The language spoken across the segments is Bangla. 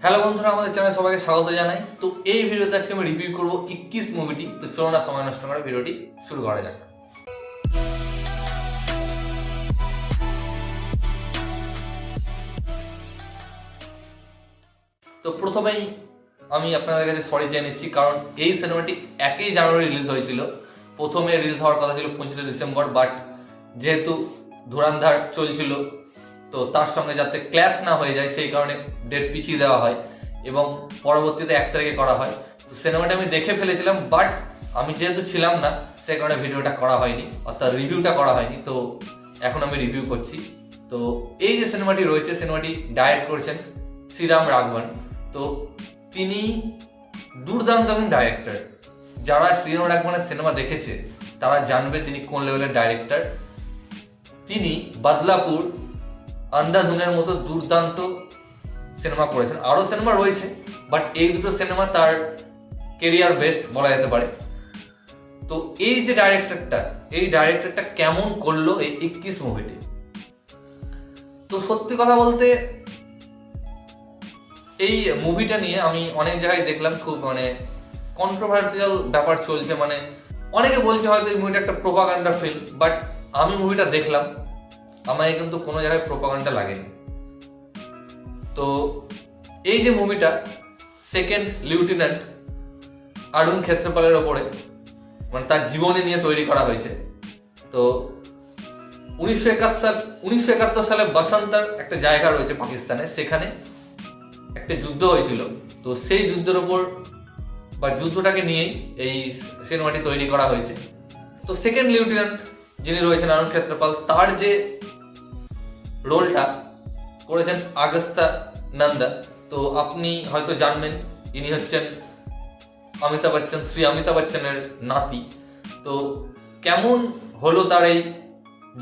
হ্যালো বন্ধুরা, আমাদের চ্যানেলে সবাইকে স্বাগত জানাই। তো এই ভিডিওতে আজকে আমি রিভিউ করব 21 মুভিটি। তো চলো না সময় নষ্ট করে ভিডিওটি শুরু করা যাক। তো প্রথমেই আমি আপনাদের কাছে সরি চেয়ে নিচ্ছি, কারণ এই সিনেমাটি 1 জানুয়ারি রিলিজ হয়েছিল। প্রথমে রিলিজ হওয়ার কথা ছিল 25 ডিসেম্বর, বাট যেহেতু ধুরন্ধর চলছিল তো তার সঙ্গে যাতে ক্ল্যাশ না হয়ে যায় সেই কারণে ডেট পিছিয়ে দেওয়া হয় এবং পরবর্তীতে 1 তারিখে করা হয়। তো সিনেমাটা আমি দেখে ফেলেছিলাম, বাট আমি যেহেতু ছিলাম না সে কারণে ভিডিওটা করা হয়নি, অর্থাৎ রিভিউটা করা হয়নি। তো এখন আমি রিভিউ করছি। তো এই যে সিনেমাটি রয়েছে, সিনেমাটি ডাইরেক্ট করেছেন শ্রীরাম রাঘবন। তো তিনি দুর্দান্ত একজন ডাইরেক্টর। যারা শ্রীরাম রাঘবনের সিনেমা দেখেছে তারা জানবে তিনি কোন লেভেলের ডাইরেক্টর। তিনি বাদলাপুর, আন্ধাধুনের মতো দুর্দান্ত সিনেমা করেছেন। আরো সিনেমা রয়েছে, বাট এই দুটো সিনেমা তার কেরিয়ার বেস্ট বলা যেতে পারে। তো এই যে ডাইরেক্টরটা কেমন করলো এই 21 মুভিটি। তো সত্যি কথা বলতে এই মুভিটা নিয়ে আমি অনেক জায়গায় দেখলাম খুব কন্ট্রোভার্সিয়াল ব্যাপার চলছে। অনেকে বলছে হয়তো এই মুভিটা একটা প্রোপাগান্ডা ফিল্ম, বাট আমি মুভিটা দেখলাম, আমায় কিন্তু কোনো জায়গায় প্রোপাগান্ডা লাগেনি। তো এই যে মুভিটা সেকেন্ড লিউটেন্যান্ট অরুণ ক্ষেত্রপালের ওপরে তার জীবনী নিয়ে তৈরি করা হয়েছে। তো 1971 সালে বসন্তের একটা জায়গা রয়েছে পাকিস্তানে, সেখানে একটা যুদ্ধ হয়েছিল। তো সেই যুদ্ধের ওপর বা যুদ্ধটাকে নিয়েই এই সিনেমাটি তৈরি করা হয়েছে। তো সেকেন্ড লিউটেন্যান্ট যিনি রয়েছেন অরুণ ক্ষেত্রপাল, তার যে রোলটা করেছেন আগস্তা নন্দা। তো আপনি হয়তো জানবেন ইনি হচ্ছেন শ্রী অমিতাভ বচ্চনের নাতি। তো কেমন হলো তার এই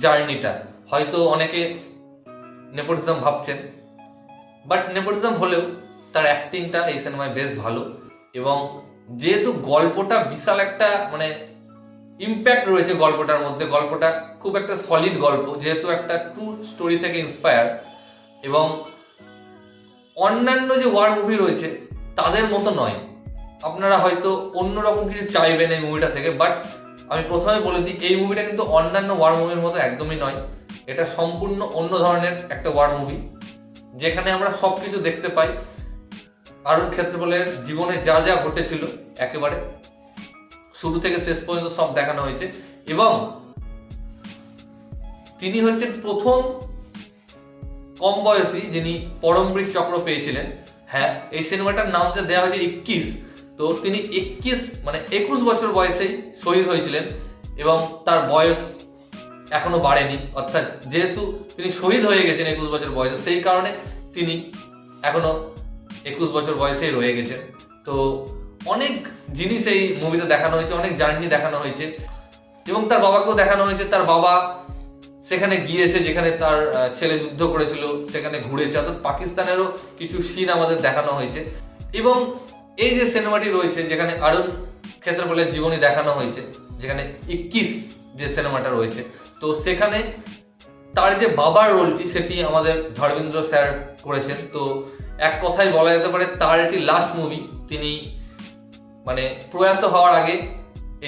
জার্নিটা, হয়তো অনেকে নেপোটিজম ভাবছেন, বাট নেপোটিজম হলেও তার অ্যাক্টিংটা এই সিনেমায় বেশ ভালো। এবং যেহেতু গল্পটা বিশাল একটা ইম্প্যাক্ট রয়েছে গল্পটার মধ্যে, গল্পটা খুব একটা সলিড গল্প, যেহেতু একটা ট্রু স্টোরি থেকে ইন্সপায়ার। এবং অন্যান্য যে ওয়ার মুভি রয়েছে তাদের মতো নয়। আপনারা হয়তো অন্যরকম কিছু চাইবেন এই মুভিটা থেকে, বাট আমি প্রথমে বলে দিই এই মুভিটা কিন্তু অন্যান্য ওয়ার মুভির মতো একদমই নয়। এটা সম্পূর্ণ অন্য ধরনের একটা ওয়ার মুভি, যেখানে আমরা সবকিছু দেখতে পাই। অরুণ ক্ষেত্রপালের জীবনে যা যা ঘটেছিল একেবারে শুরু থেকে শেষ পর্যন্ত সব দেখানো হয়েছে। এবং তিনি হচ্ছেন প্রথম কম বয়সী যিনি পরমবীর চক্র পেয়েছিলেন। হ্যাঁ, এই সিনেমাটার নাম যে দেওয়া হয়েছে 21, তো তিনি 21 বছর বয়সেই শহীদ হয়েছিলেন এবং তার বয়স এখনো বাড়েনি। অর্থাৎ যেহেতু তিনি শহীদ হয়ে গেছেন 21 বছর বয়সে, সেই কারণে তিনি এখনো 21 বছর বয়সেই রয়ে গেছেন। তো অনেক জিনিস এই মুভিতে দেখানো হয়েছে, অনেক জার্নি দেখানো হয়েছে এবং তার বাবাকেও দেখানো হয়েছে। তার বাবা সেখানে গিয়েছে যেখানে তার ছেলে যুদ্ধ করেছিল, সেখানে ঘুরেছে। অর্থাৎ পাকিস্তানেরও কিছু সিন আমাদের দেখানো হয়েছে। এবং এই যে সিনেমাটি রয়েছে যেখানে অরুণ ক্ষেত্রপালের জীবনী দেখানো হয়েছে, যেখানে 21 যে সিনেমাটা রয়েছে, তো সেখানে তার যে বাবার রোলটি সেটি আমাদের ধর্মেন্দ্র স্যার করেছেন। তো এক কথায় বলা যেতে পারে তার এটি লাস্ট মুভি। তিনি প্রয়াত হওয়ার আগে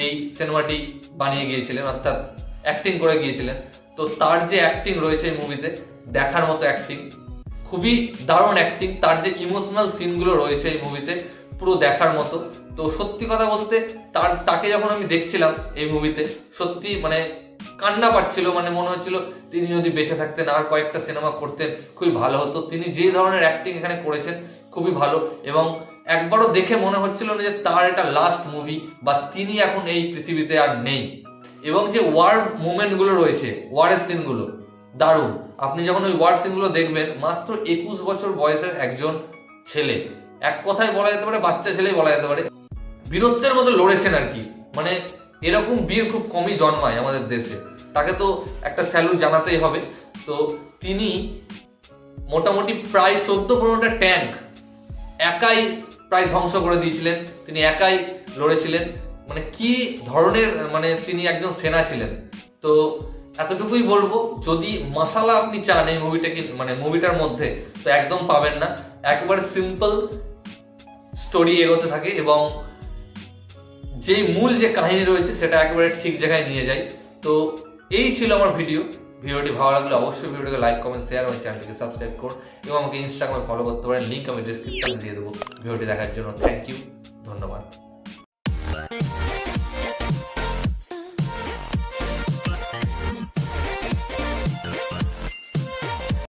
এই সিনেমাটি বানিয়ে গিয়েছিলেন, অর্থাৎ অ্যাক্টিং করে গিয়েছিলেন। তো তার যে অ্যাক্টিং রয়েছে এই মুভিতে দেখার মতো অ্যাক্টিং, খুবই দারুণ অ্যাক্টিং। তার যে ইমোশনাল সিনগুলো রয়েছে এই মুভিতে পুরো দেখার মতো। তো সত্যি কথা বলতে তাকে যখন আমি দেখছিলাম এই মুভিতে, সত্যি কান্না পাচ্ছিল। মনে হচ্ছিল তিনি যদি বেঁচে থাকতেন আর কয়েকটা সিনেমা করতেন খুবই ভালো হতো। তিনি যে ধরনের অ্যাক্টিং এখানে করেছেন খুবই ভালো, এবং একবারও দেখে মনে হচ্ছিল না যে তার এটা লাস্ট মুভি বা তিনি এখন এই পৃথিবীতে আর নেই। এবং যে ওয়ার মুভমেন্ট গুলো রয়েছে, ওয়ারের সিন গুলো দারুণ। আপনি যখন ওই ওয়ার সিন গুলো দেখবেন, মাত্র 21 বছর বয়সের একজন ছেলে, এক কথায় বলা যেতে পারে বাচ্চা ছেলেই বলা যেতে পারে, বীরত্বের মতো লড়েছেন আর কি। এরকম বীর খুব কমই জন্মায় আমাদের দেশে, তাকে তো একটা স্যালুট জানাতেই হবে। তো তিনি মোটামুটি প্রায় 14-15টা ট্যাঙ্ক একাই প্রায় ধ্বংস করে দিয়েছিলেন। তিনি একাই লড়েছিলেন। কি ধরনের তিনি একজন সেনা ছিলেন। তো এতটুকুই বলবো, যদি মশালা আপনি চান এই মুভিটাকে মানে মুভিটার মধ্যে, তো একদম পাবেন না। একবারে সিম্পল স্টোরি এগোতে থাকে এবং যে মূল যে কাহিনী রয়েছে সেটা একেবারে ঠিক জায়গায় নিয়ে যায়। তো এই ছিল আমার ভিডিওটি ভালো লাগলে অবশ্যই ভিডিওটাকে লাইক কমেন্ট শেয়ার আমার চ্যানেলটিকে সাবস্ক্রাইব করুন এবং আমাকে ইনস্টাগ্রামে ফলো করতে পারেন, লিঙ্ক আমি ডিসক্রিপশনে দিয়ে দেবো ভিডিওটি দেখার জন্য। থ্যাংক ইউ, ধন্যবাদ।